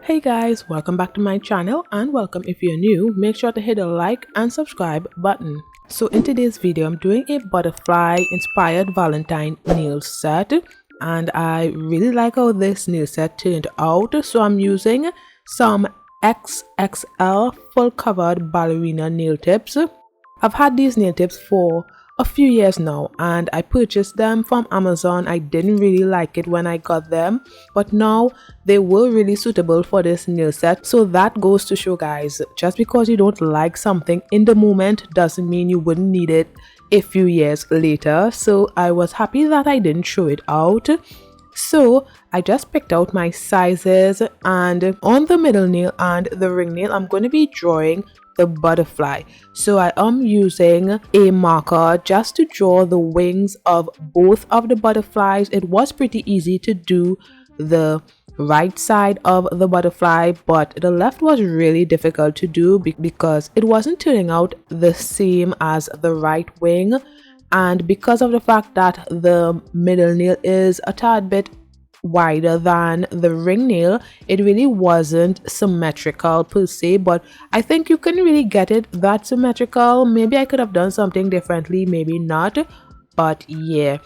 Hey guys, welcome back to my channel and welcome if you're new. Make sure to hit the like and subscribe button. So in today's video, I'm doing a butterfly inspired Valentine nail set and I really like how this nail set turned out. So I'm using some XXL full covered ballerina nail tips. I've had these nail tips for a few years now and I purchased them from Amazon. I didn't really like it when I got them, but now they were really suitable for this nail set. So that goes to show, guys, just because you don't like something in the moment doesn't mean you wouldn't need it a few years later. So I was happy that I didn't show it out. So I just picked out my sizes, and on the middle nail and the ring nail I'm going to be drawing the butterfly. So I am using a marker just to draw the wings of both of the butterflies. It was pretty easy to do the right side of the butterfly, but the left was really difficult to do because it wasn't turning out the same as the right wing, and because of the fact that the middle nail is a tad bit wider than the ring nail, it really wasn't symmetrical per se, but I think you can really get it that symmetrical. Maybe I could have done something differently, maybe not, but yeah.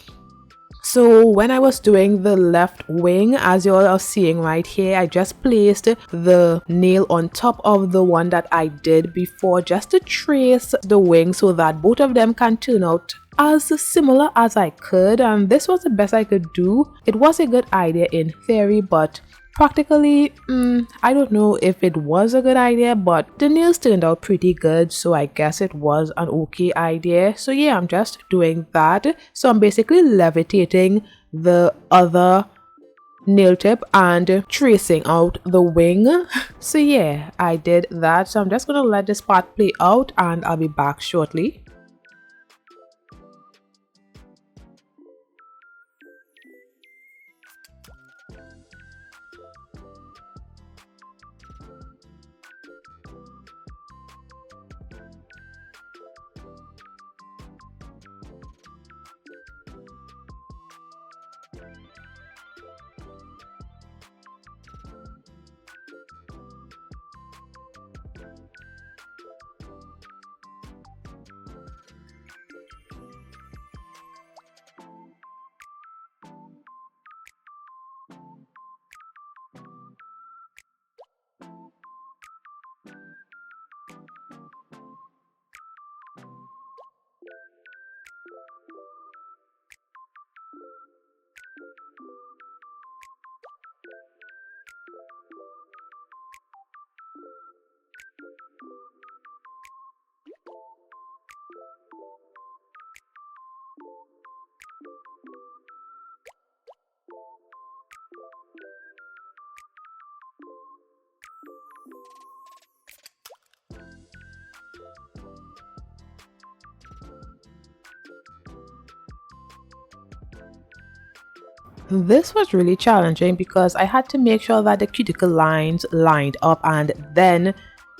So when I was doing the left wing, as you all are seeing right here, I just placed the nail on top of the one that I did before just to trace the wing so that both of them can turn out as similar as I could, and this was the best I could do. It was a good idea in theory, but practically, I don't know if it was a good idea, but the nails turned out pretty good, so I guess it was an okay idea. So yeah, I'm just doing that. So I'm basically levitating the other nail tip and tracing out the wing. So yeah, I did that. So I'm just gonna let this part play out and I'll be back shortly. This was really challenging because I had to make sure that the cuticle lines lined up and then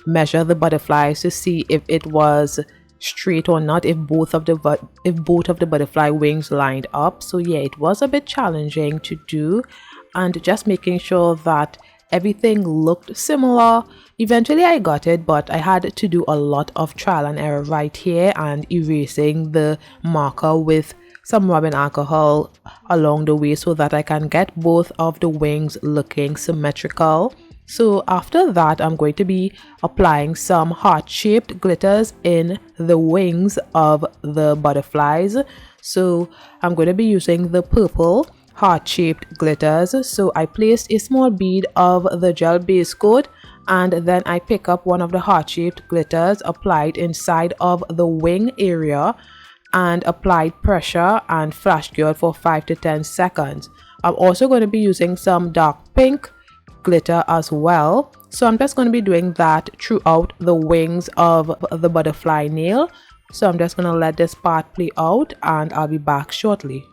measure the butterflies to see if it was straight or not, if both of the butterfly wings lined up. So yeah, it was a bit challenging to do, and just making sure that everything looked similar. Eventually I got it, but I had to do a lot of trial and error right here and erasing the marker with some rubbing alcohol along the way so that I can get both of the wings looking symmetrical. So after that, I'm going to be applying some heart-shaped glitters in the wings of the butterflies. So I'm going to be using the purple heart-shaped glitters. So I placed a small bead of the gel base coat, and then I pick up one of the heart-shaped glitters, applied inside of the wing area, and applied pressure and flash cured for 5 to 10 seconds. I'm also going to be using some dark pink glitter as well. So I'm just going to be doing that throughout the wings of the butterfly nail. So I'm just going to let this part play out and I'll be back shortly.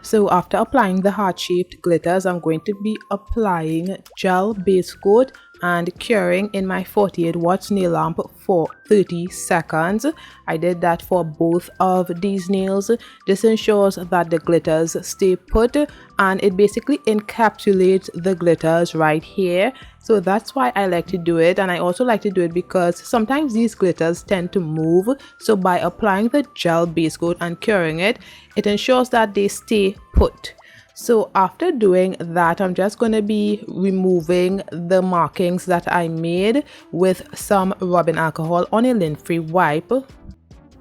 So after applying the heart-shaped glitters, I'm going to be applying gel base coat and curing in my 48 watts nail lamp for 30 seconds. I did that for both of these nails. This ensures that the glitters stay put and it basically encapsulates the glitters right here. So that's why I like to do it, and I also like to do it because sometimes these glitters tend to move. So by applying the gel base coat and curing it, it ensures that they stay put. So after doing that, I'm just going to be removing the markings that I made with some rubbing alcohol on a lint-free wipe.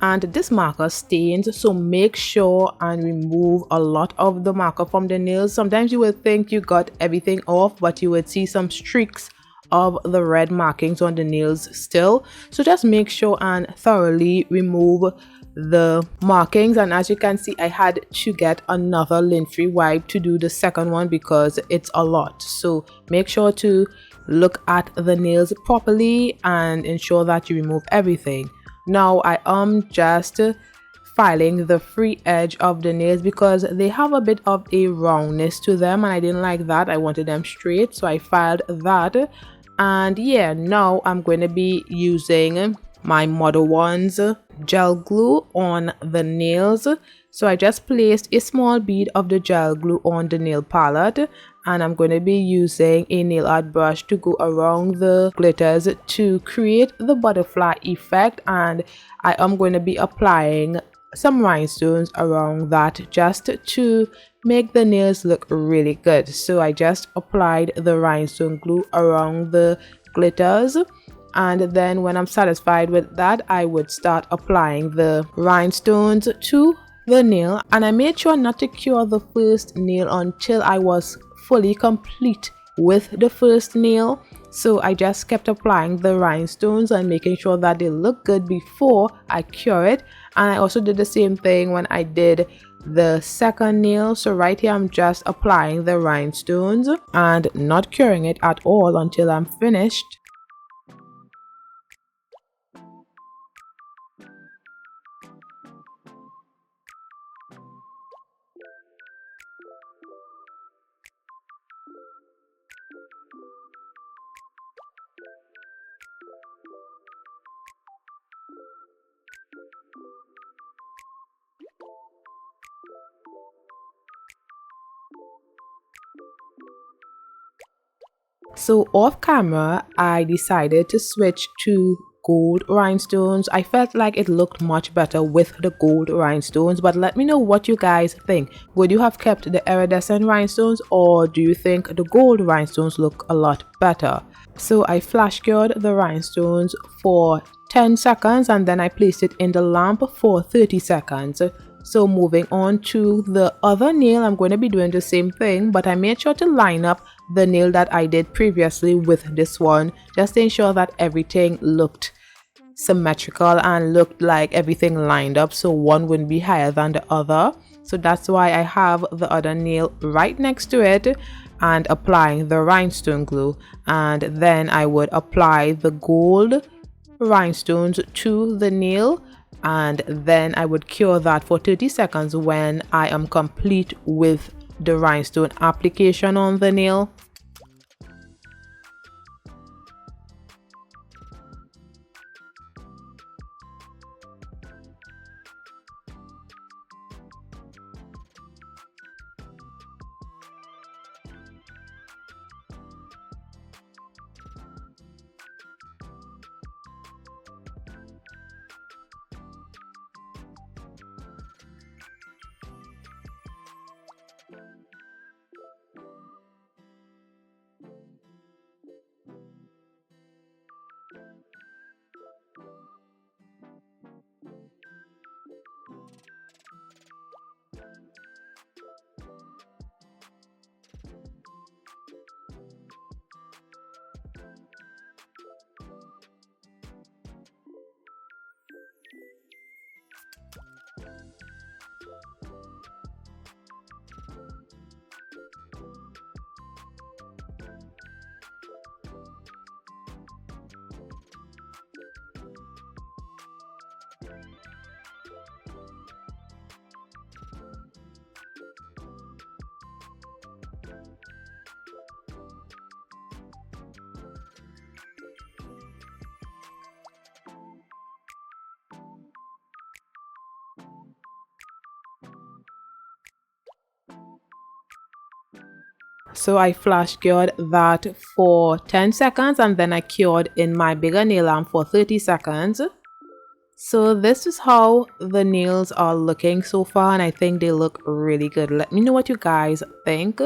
And this marker stains, so make sure and remove a lot of the marker from the nails. Sometimes you would think you got everything off, but you would see some streaks of the red markings on the nails still. So just make sure and thoroughly remove the markings. And as you can see, I had to get another lint-free wipe to do the second one because it's a lot. So make sure to look at the nails properly and ensure that you remove everything. Now I am just filing the free edge of the nails because they have a bit of a roundness to them and I didn't like that. I wanted them straight, so I filed that. And yeah, now I'm going to be using my Modelones gel glue on the nails. So I just placed a small bead of the gel glue on the nail palette, and I'm going to be using a nail art brush to go around the glitters to create the butterfly effect. And I am going to be applying some rhinestones around that just to make the nails look really good. So I just applied the rhinestone glue around the glitters, and then when I'm satisfied with that, I would start applying the rhinestones to the nail. And I made sure not to cure the first nail until I was fully complete with the first nail. So I just kept applying the rhinestones and making sure that they look good before I cure it. And I also did the same thing when I did the second nail. So right here I'm just applying the rhinestones and not curing it at all until I'm finished. So off camera, I decided to switch to gold rhinestones. I felt like it looked much better with the gold rhinestones, but let me know what you guys think. Would you have kept the iridescent rhinestones, or do you think the gold rhinestones look a lot better? So I flash cured the rhinestones for 10 seconds and then I placed it in the lamp for 30 seconds. So moving on to the other nail, I'm going to be doing the same thing, but I made sure to line up the nail that I did previously with this one, just to ensure that everything looked symmetrical and looked like everything lined up, so one wouldn't be higher than the other. So that's why I have the other nail right next to it and applying the rhinestone glue, and then I would apply the gold rhinestones to the nail, and then I would cure that for 30 seconds when I am complete with the rhinestone application on the nail. So I flash cured that for 10 seconds and then I cured in my bigger nail lamp for 30 seconds. So this is how the nails are looking so far, and I think they look really good. Let me know what you guys think.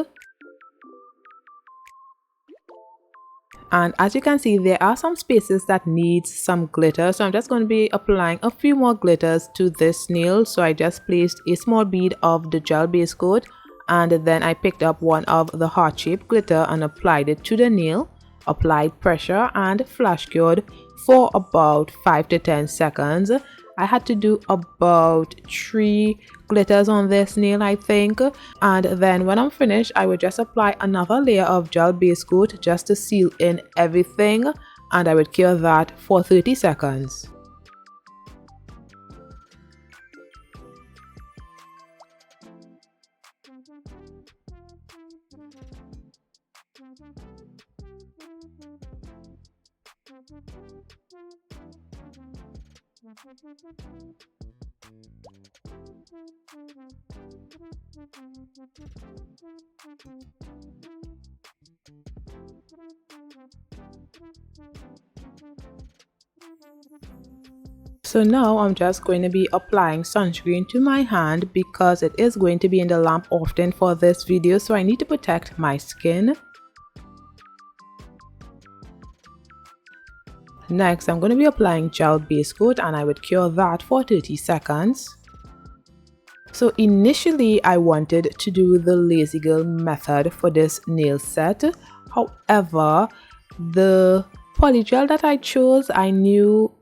And as you can see, there are some spaces that need some glitter, so I'm just going to be applying a few more glitters to this nail. So I just placed a small bead of the gel base coat, and then I picked up one of the heart-shaped glitter and applied it to the nail, applied pressure and flash cured for about 5 to 10 seconds. I had to do about 3 glitters on this nail, I think, and then when I'm finished I would just apply another layer of gel base coat just to seal in everything, and I would cure that for 30 seconds. So now I'm just going to be applying sunscreen to my hand because it is going to be in the lamp often for this video, so I need to protect my skin. Next, I'm going to be applying gel base coat and I would cure that for 30 seconds. So initially I wanted to do the lazy girl method for this nail set. However, the polygel that I chose, I knew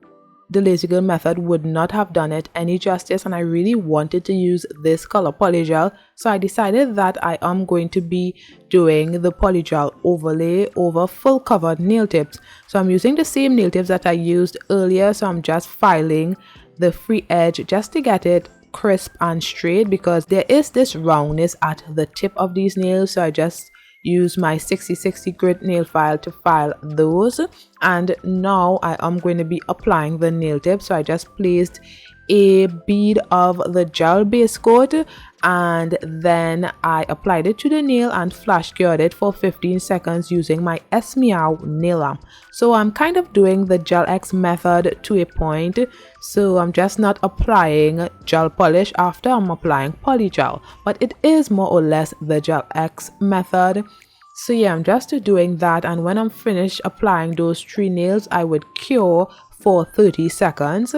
the lazy girl method would not have done it any justice, and I really wanted to use this color polygel, so I decided that I am going to be doing the polygel overlay over full covered nail tips. So I'm using the same nail tips that I used earlier, so I'm just filing the free edge just to get it crisp and straight because there is this roundness at the tip of these nails, so I just use my 6060 grit nail file to file those. And now I am going to be applying the nail tip, so I just placed a bead of the gel base coat and then I applied it to the nail and flash cured it for 15 seconds using my Meow nail lamp. So I'm kind of doing the Gel X method to a point, so I'm just not applying gel polish after I'm applying polygel, but it is more or less the Gel X method. So yeah, I'm just doing that, and when I'm finished applying those 3 nails I would cure for 30 seconds.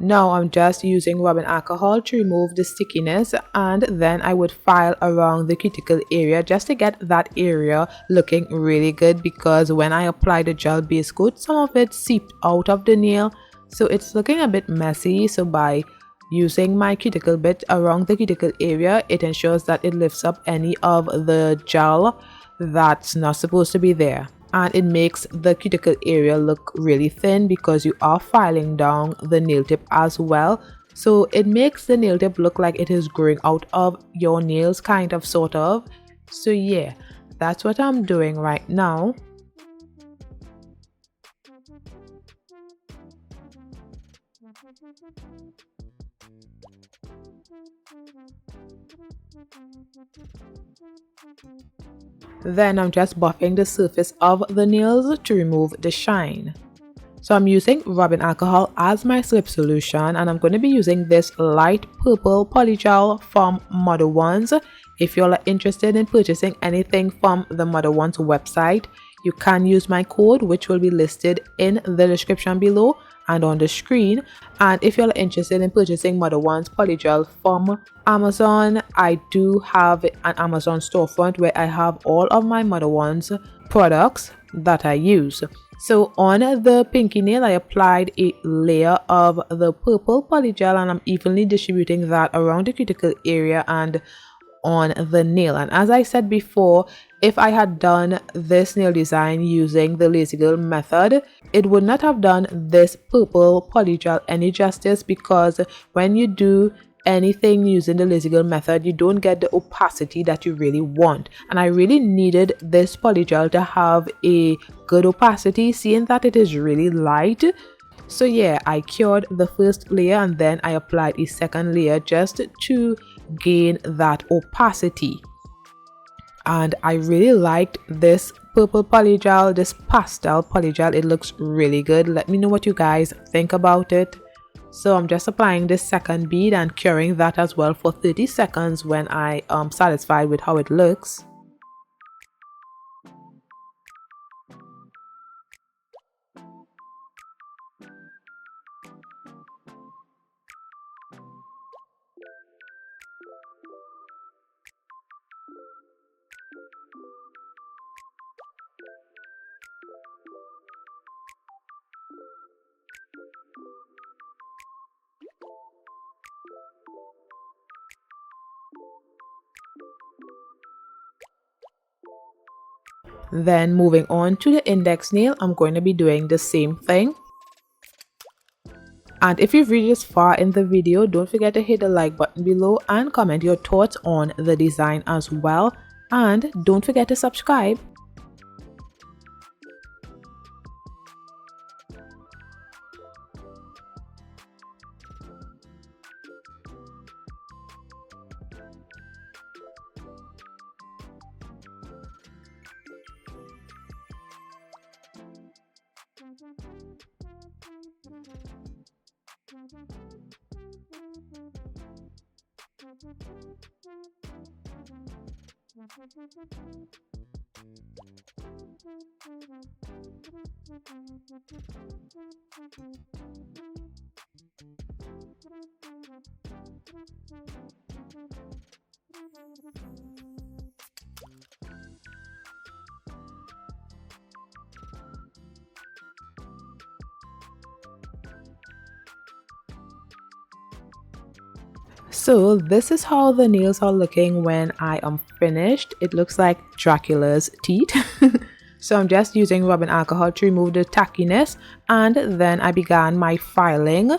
Now I'm just using rubbing alcohol to remove the stickiness, and then I would file around the cuticle area just to get that area looking really good, because when I apply the gel base coat some of it seeped out of the nail, so it's looking a bit messy. So by using my cuticle bit around the cuticle area, it ensures that it lifts up any of the gel that's not supposed to be there. And it makes the cuticle area look really thin because you are filing down the nail tip as well. So it makes the nail tip look like it is growing out of your nails, kind of, sort of. So yeah, that's what I'm doing right now. Then I'm just buffing the surface of the nails to remove the shine. So I'm using rubbing alcohol as my slip solution, and I'm going to be using this light purple polygel from Modelones. If you're interested in purchasing anything from the Modelones website, you can use my code, which will be listed in the description below and on the screen. And if you're interested in purchasing Modelones polygel from Amazon, I do have an Amazon storefront where I have all of my Modelones products that I use. So on the pinky nail I applied a layer of the purple polygel, and I'm evenly distributing that around the cuticle area and on the nail. And as I said before, if I had done this nail design using the Lazy Girl method, it would not have done this purple polygel any justice, because when you do anything using the Lazy Girl method, you don't get the opacity that you really want. And I really needed this polygel to have a good opacity, seeing that it is really light. So yeah, I cured the first layer and then I applied a second layer just to gain that opacity. And I really liked this purple polygel, this pastel polygel. It looks really good. Let me know what you guys think about it. So I'm just applying this second bead and curing that as well for 30 seconds when I am satisfied with how it looks. Then moving on to the index nail, I'm going to be doing the same thing. And if you've reached this far in the video, don't forget to hit the like button below and comment your thoughts on the design as well. And don't forget to subscribe. So this is how the nails are looking when I am finished. It looks like Dracula's teeth. So I'm just using rubbing alcohol to remove the tackiness, and then I began my filing.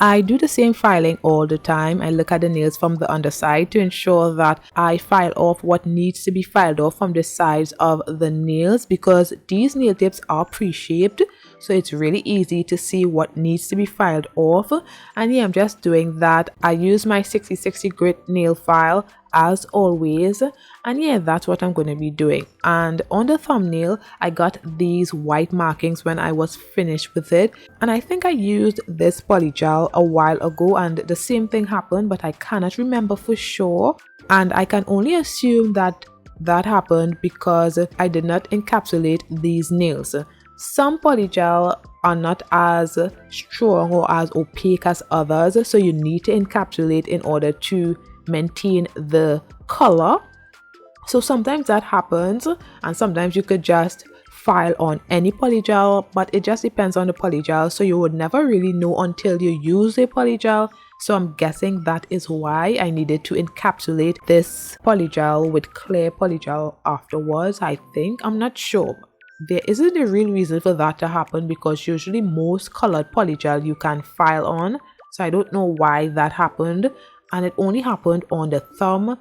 I do the same filing all the time. I look at the nails from the underside to ensure that I file off what needs to be filed off from the sides of the nails, because these nail tips are pre-shaped, so it's really easy to see what needs to be filed off. And yeah, I'm just doing that. I use my 6060 grit nail file as always, and yeah, that's what I'm going to be doing. And on the thumbnail, I got these white markings when I was finished with it, and I think I used this polygel a while ago and the same thing happened, but I cannot remember for sure, and I can only assume that that happened because I did not encapsulate these nails. Some polygel are not as strong or as opaque as others, so you need to encapsulate in order to maintain the color. So sometimes that happens, and sometimes you could just file on any polygel, but it just depends on the polygel, so you would never really know until you use a polygel. So I'm guessing that is why I needed to encapsulate this polygel with clear polygel afterwards. I think, I'm not sure. There isn't a real reason for that to happen, because usually most colored polygel you can file on, so I don't know why that happened, and it only happened on the thumb,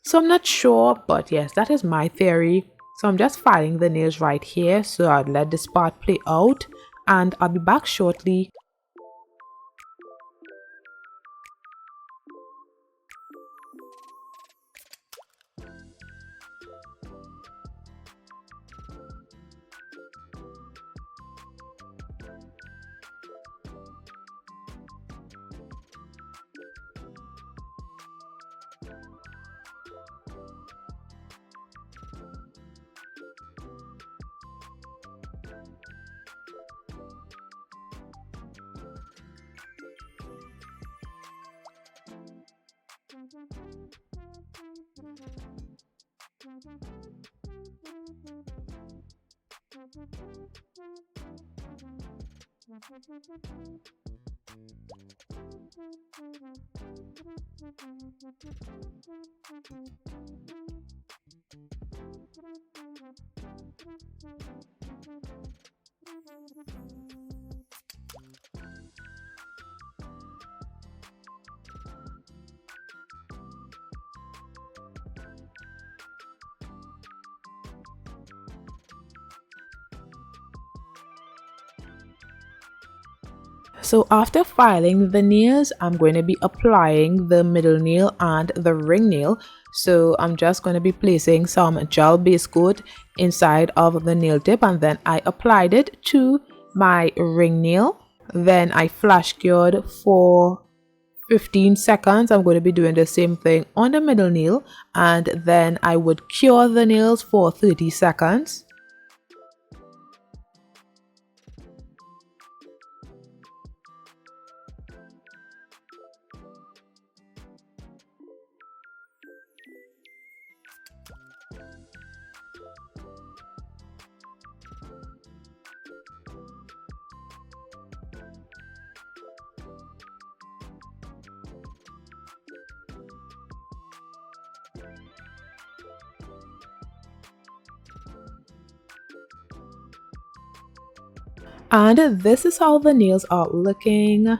so I'm not sure, but yes, that is my theory. So I'm just filing the nails right here, so I'll let this part play out and I'll be back shortly. So after filing the nails, I'm going to be applying the middle nail and the ring nail. So I'm just going to be placing some gel base coat inside of the nail tip, and then I applied it to my ring nail. Then I flash cured for 15 seconds. I'm going to be doing the same thing on the middle nail, and then I would cure the nails for 30 seconds. And this is how the nails are looking.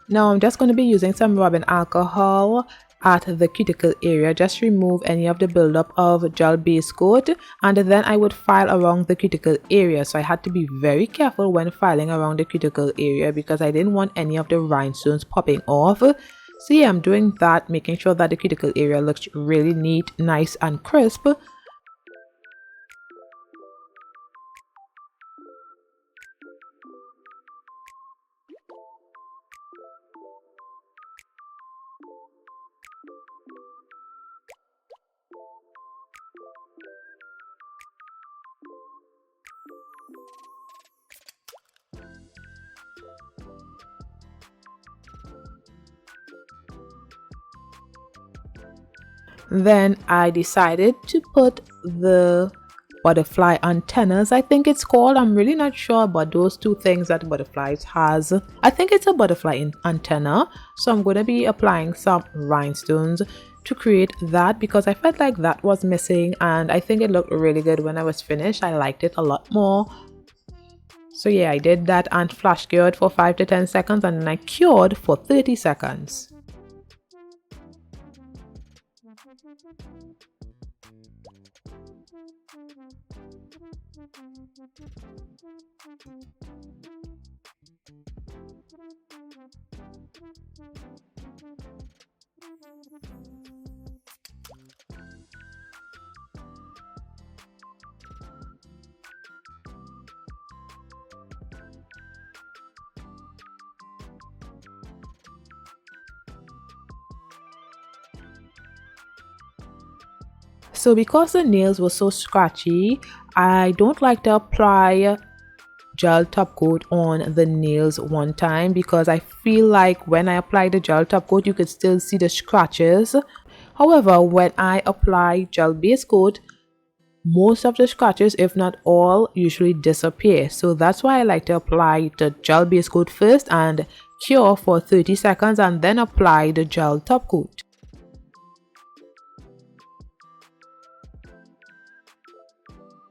Now I'm just going to be using some rubbing alcohol at the cuticle area, just remove any of the buildup of gel base coat, and then I would file around the cuticle area. So I had to be very careful when filing around the cuticle area because I didn't want any of the rhinestones popping off. So yeah, I'm doing that, making sure that the cuticle area looks really neat, nice and crisp. Then I decided to put the butterfly antennas, I think it's called. I'm really not sure about those two things that butterflies has. I think it's a butterfly antenna. So I'm going to be applying some rhinestones to create that because I felt like that was missing, and I think it looked really good when I was finished. I liked it a lot more. So yeah, I did that and flash cured for 5 to 10 seconds, and then I cured for 30 seconds. So because the nails were so scratchy, I don't like to apply gel top coat on the nails one time because I feel like when I apply the gel top coat you could still see the scratches. However, when I apply gel base coat, most of the scratches, if not all, usually disappear. So that's why I like to apply the gel base coat first and cure for 30 seconds and then apply the gel top coat.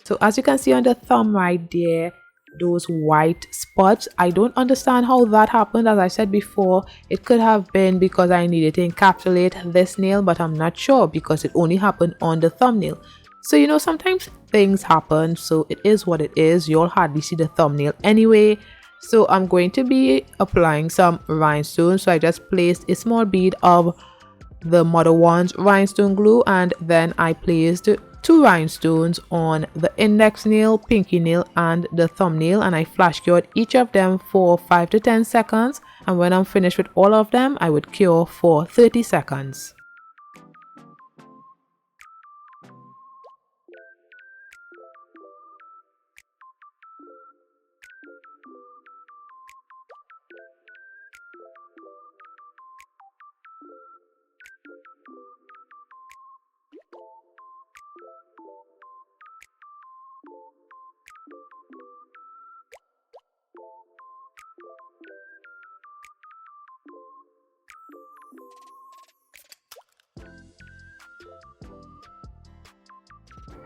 So as you can see on the thumb right there, those white spots, I don't understand how that happened. As I said before, it could have been because I needed to encapsulate this nail, but I'm not sure because it only happened on the thumbnail. So you know, sometimes things happen, so it is what it is. You'll hardly see the thumbnail anyway. So I'm going to be applying some rhinestones. So I just placed a small bead of the Modelones rhinestone glue, and then I placed 2 rhinestones on the index nail, pinky nail and the thumbnail, and I flash cured each of them for 5 to 10 seconds, and when I'm finished with all of them I would cure for 30 seconds.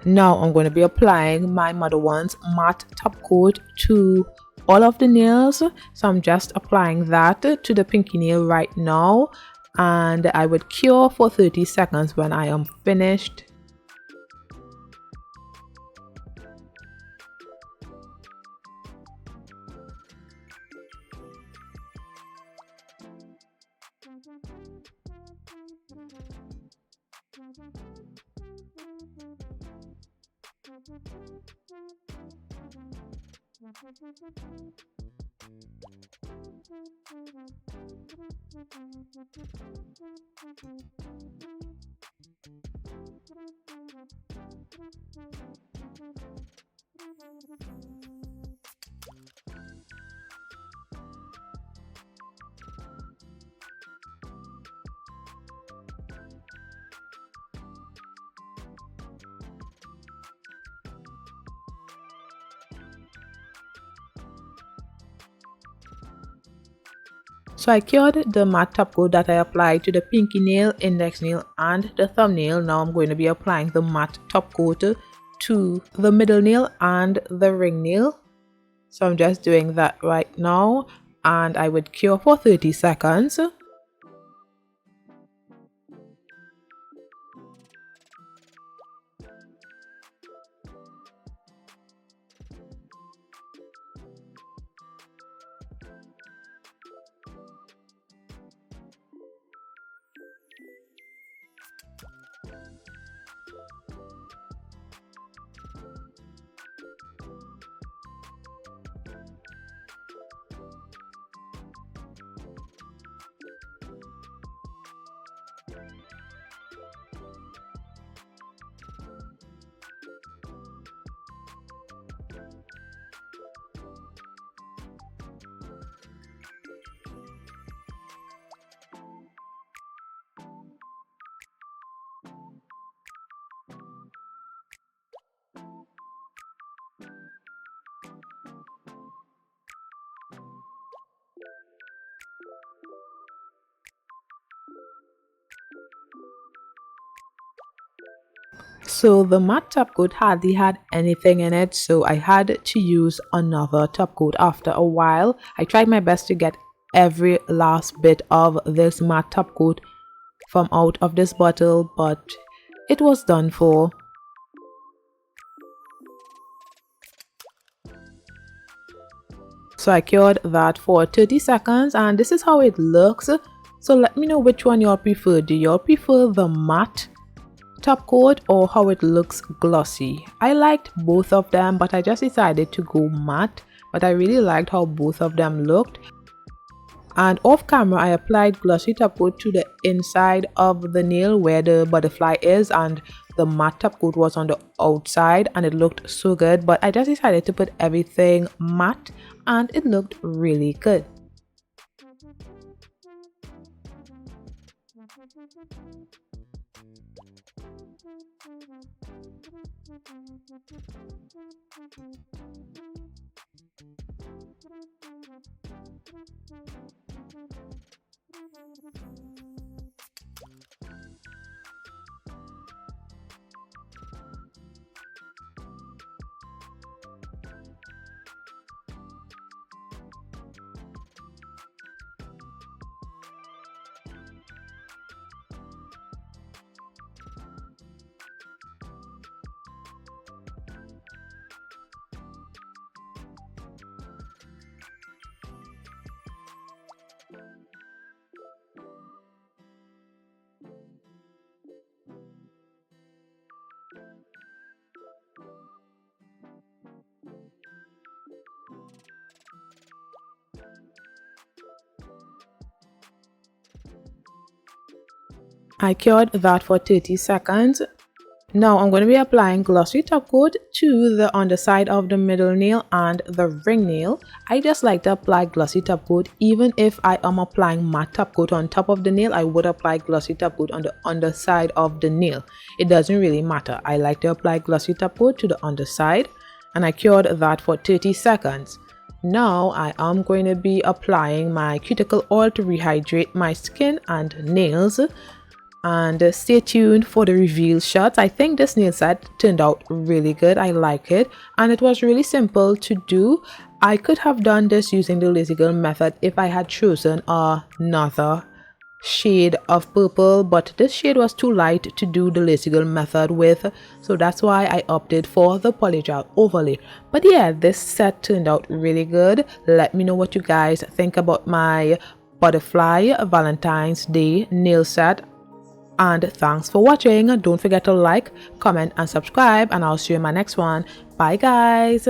Now I'm going to be applying my Modelones matte top coat to all of the nails. So I'm just applying that to the pinky nail right now, and I would cure for 30 seconds when I am finished. So I cured the matte top coat that I applied to the pinky nail, index nail and the thumbnail. Now I'm going to be applying the matte top coat to the middle nail and the ring nail. So I'm just doing that right now, and I would cure for 30 seconds. So the matte top coat hardly had anything in it, so I had to use another top coat after a while. I tried my best to get every last bit of this matte top coat from out of this bottle, but it was done for. So I cured that for 30 seconds, and this is how it looks. So let me know which one y'all prefer. Do y'all prefer the matte top coat or how it looks glossy? I liked both of them, but I just decided to go matte. But I really liked how both of them looked. And off camera I applied glossy top coat to the inside of the nail where the butterfly is, and the matte top coat was on the outside, and it looked so good. But I just decided to put everything matte, and it looked really good. I cured that for 30 seconds. Now I'm going to be applying glossy top coat to the underside of the middle nail and the ring nail. I just like to apply glossy top coat. Even if I am applying matte top coat on top of the nail, I would apply glossy top coat on the underside of the nail. It doesn't really matter. I like to apply glossy top coat to the underside, and I cured that for 30 seconds. Now I am going to be applying my cuticle oil to rehydrate my skin and nails. and stay tuned for the reveal shots. I think this nail set turned out really good. I like it, and it was really simple to do. I could have done this using the lazy girl method if I had chosen another shade of purple, but this shade was too light to do the lazy girl method with, so that's why I opted for the polygel overlay. But yeah, this set turned out really good. Let me know what you guys think about my butterfly Valentine's Day nail set. And thanks for watching. Don't forget to like, comment, and subscribe, and I'll see you in my next one. Bye guys.